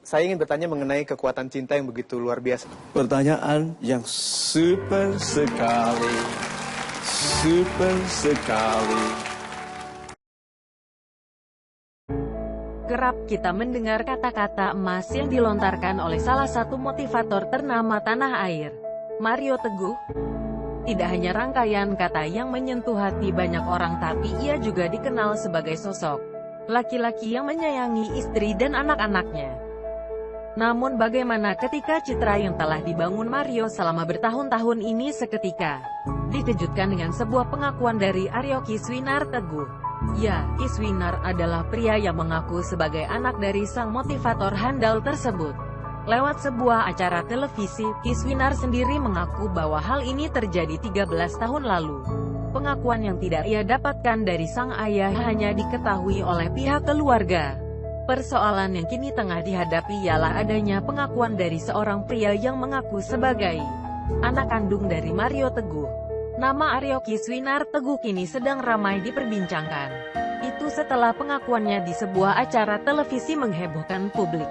Saya ingin bertanya mengenai kekuatan cinta yang begitu luar biasa. Pertanyaan yang super sekali. Super sekali. Kerap kita mendengar kata-kata emas yang dilontarkan oleh salah satu motivator ternama tanah air, Mario Teguh. Tidak hanya rangkaian kata yang menyentuh hati banyak orang, tapi ia juga dikenal sebagai sosok laki-laki yang menyayangi istri dan anak-anaknya. Namun bagaimana ketika citra yang telah dibangun Mario selama bertahun-tahun ini seketika dikejutkan dengan sebuah pengakuan dari Aryo Kiswinar Teguh. Ya, Kiswinar adalah pria yang mengaku sebagai anak dari sang motivator handal tersebut. Lewat sebuah acara televisi, Kiswinar sendiri mengaku bahwa hal ini terjadi 13 tahun lalu. Pengakuan yang tidak ia dapatkan dari sang ayah hanya diketahui oleh pihak keluarga. Persoalan yang kini tengah dihadapi ialah adanya pengakuan dari seorang pria yang mengaku sebagai anak kandung dari Mario Teguh. Nama Aryo Kiswinar Teguh kini sedang ramai diperbincangkan. Itu setelah pengakuannya di sebuah acara televisi menghebohkan publik.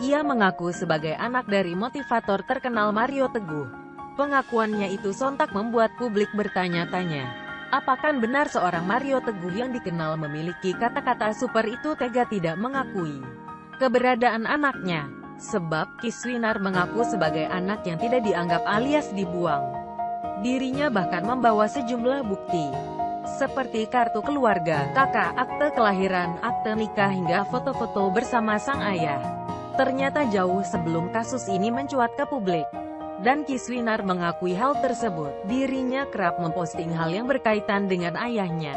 Ia mengaku sebagai anak dari motivator terkenal Mario Teguh. Pengakuannya itu sontak membuat publik bertanya-tanya. Apakah benar seorang Mario Teguh yang dikenal memiliki kata-kata super itu tega tidak mengakui keberadaan anaknya? Sebab Kiswinar mengaku sebagai anak yang tidak dianggap alias dibuang. Dirinya bahkan membawa sejumlah bukti, seperti kartu keluarga, kakak, akte kelahiran, akte nikah hingga foto-foto bersama sang ayah. Ternyata jauh sebelum kasus ini mencuat ke publik. Dan Kiswinar mengakui hal tersebut, dirinya kerap memposting hal yang berkaitan dengan ayahnya.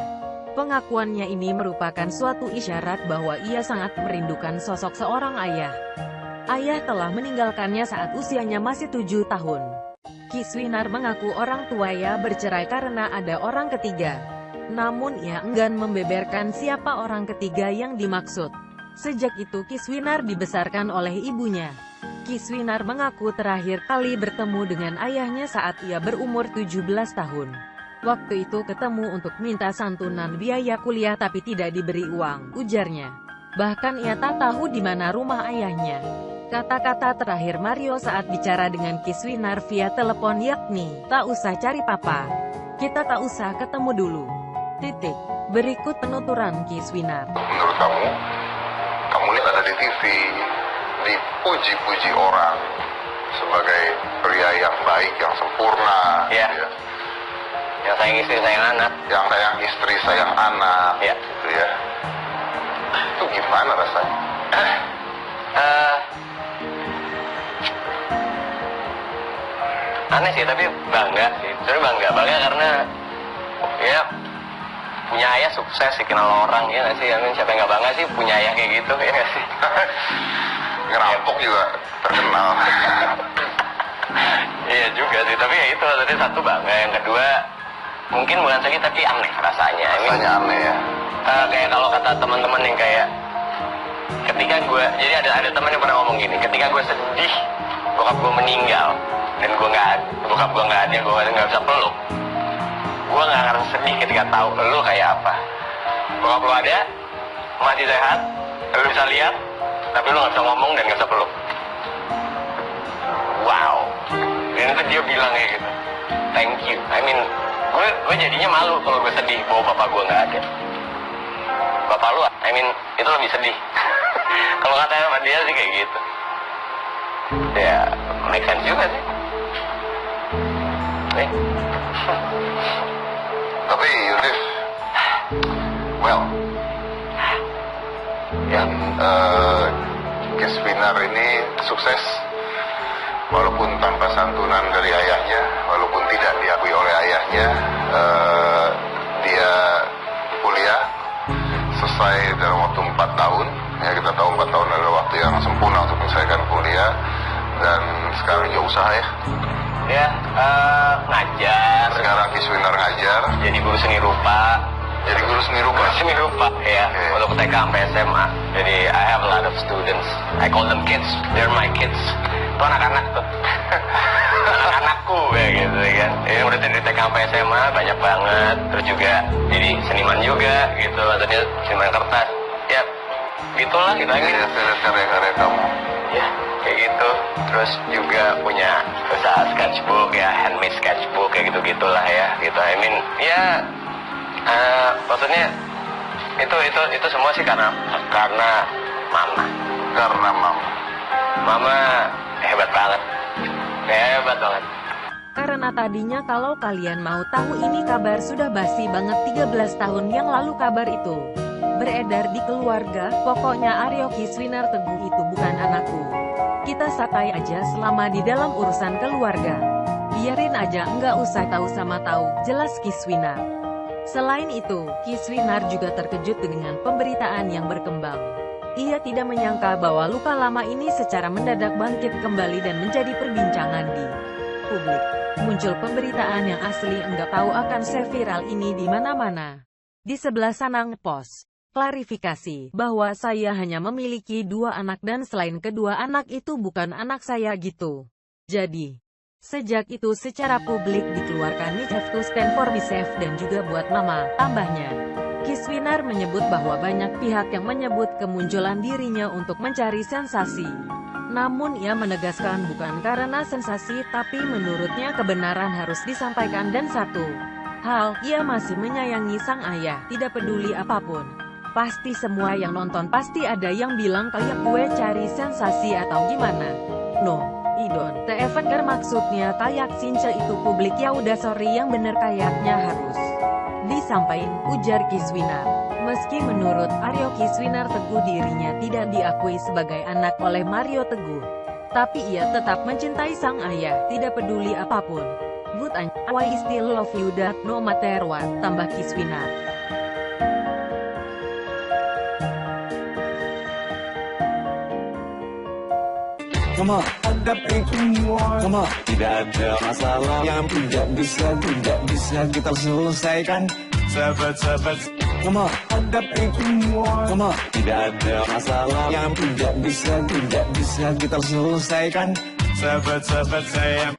Pengakuannya ini merupakan suatu isyarat bahwa ia sangat merindukan sosok seorang ayah. Ayah telah meninggalkannya saat usianya masih 7 tahun. Kiswinar mengaku orang tuanya bercerai karena ada orang ketiga. Namun ia enggan membeberkan siapa orang ketiga yang dimaksud. Sejak itu Kiswinar dibesarkan oleh ibunya. Kiswinar mengaku terakhir kali bertemu dengan ayahnya saat ia berumur 17 tahun. Waktu itu ketemu untuk minta santunan biaya kuliah tapi tidak diberi uang, ujarnya. Bahkan ia tak tahu di mana rumah ayahnya. Kata-kata terakhir Mario saat bicara dengan Kiswinar via telepon yakni, "Tak usah cari papa. Kita tak usah ketemu dulu." Titik. Berikut penuturan Kiswinar. Menurut kamu lihat ada di TV, dipuji-puji orang sebagai pria yang baik, yang sempurna, ya. Yang sayang istri, sayang anak, yang sayang istri, sayang anak, ya. Gitu ya. Itu gimana rasanya? Aneh sih, tapi bangga sih. Sebenarnya bangga karena ya punya ayah sukses dikenal orang, ya nggak sih? Siapa yang nggak bangga sih punya ayah kayak gitu, ya nggak sih? Ngerampok juga terkenal. Iya juga sih, tapi ya itu tadi satu bangga. Yang kedua mungkin bukan sakit tapi aneh rasanya. Rasanya aneh ya. Kayak kalau kata teman-teman yang kayak ketika gue, jadi ada teman yang pernah ngomong gini, ketika gue sedih bokap gue meninggal dan bokap gue nggak ada, gue nggak bisa peluk, gue nggak akan sedih ketika tahu lu kayak apa. Bokap lu ada, masih sehat, lu bisa lihat, tapi lu nggak bisa ngomong dan nggak bisa peluk. Wow. Dan itu dia bilang kayak gitu. Thank you. Gue jadinya malu kalau gue sedih bahwa bapak gue nggak ada. Bapak lu, itu lebih sedih. Kalau katanya sama dia sih kayak gitu. Ya, make sense juga sih. Tapi Yudhif, well, yang Kiswinar ini sukses walaupun tanpa santunan dari ayahnya, walaupun tidak diakui oleh ayahnya. Dia kuliah selesai dalam waktu 4 tahun. Ya, kita tahu 4 tahun adalah waktu yang sempurna untuk menyelesaikan kuliah. Dan sekarang juga usaha ya. Ya, ngajar. Sekarang Kiswinar ngajar. Jadi guru seni rupa. Jadi guru seni rupa. Seni rupa, ya. Okay. Untuk TK sampai SMA. Jadi I have a lot of students. I call them kids. They're my kids. Itu anak-anak tuh. Anak-anakku kayak gitu kan. Ini udah dari TK sampai SMA banyak banget. Terus juga jadi seniman juga gitu. Maksudnya seniman kertas. Ya, gitulah kita ini. Iya, saya lihat karya-karya kamu. Ya, kayak gitu. Terus juga punya usaha sketchbook ya, handmade sketchbook kayak gitu-gitulah ya. Gitu. I mean, ya maksudnya itu semua sih karena mama. Karena mama. Mama hebat banget. Hebat banget. Karena tadinya kalau kalian mau tahu ini kabar sudah basi banget 13 tahun yang lalu kabar itu beredar di keluarga. Pokoknya Aryo Kiswinar Teguh itu bukan anakku. Kita santai aja selama di dalam urusan keluarga. Biarin aja, nggak usah tahu sama tahu, jelas Kiswinar. Selain itu, Kiswinar juga terkejut dengan pemberitaan yang berkembang. Ia tidak menyangka bahwa luka lama ini secara mendadak bangkit kembali dan menjadi perbincangan di publik. Muncul pemberitaan yang asli enggak tahu akan seviral ini di mana-mana. Di sebelah sana ngepost klarifikasi bahwa saya hanya memiliki 2 anak dan selain kedua anak itu bukan anak saya gitu. Jadi, sejak itu secara publik dikeluarkan have to stand for myself dan juga buat mama, tambahnya. Kiswinar menyebut bahwa banyak pihak yang menyebut kemunculan dirinya untuk mencari sensasi. Namun ia menegaskan bukan karena sensasi tapi menurutnya kebenaran harus disampaikan dan satu hal, ia masih menyayangi sang ayah, tidak peduli apapun. Pasti semua yang nonton pasti ada yang bilang kayak gue cari sensasi atau gimana. No, idon. Teevenger maksudnya kayak Since itu publik ya udah sorry yang bener kayaknya harus disampain, ujar Kiswinar. Meski menurut Aryo Kiswinar Teguh dirinya tidak diakui sebagai anak oleh Mario Teguh, tapi ia tetap mencintai sang ayah, tidak peduli apapun. But I still love you that no matter what, tambah Kiswinar. Mama, hadapi semua. Mama, tidak ada masalah yang tidak bisa kita selesaikan. Sahabat-sahabat, Mama, hadapi semua. Mama, tidak ada masalah yang tidak bisa kita selesaikan. Sahabat-sahabat saya.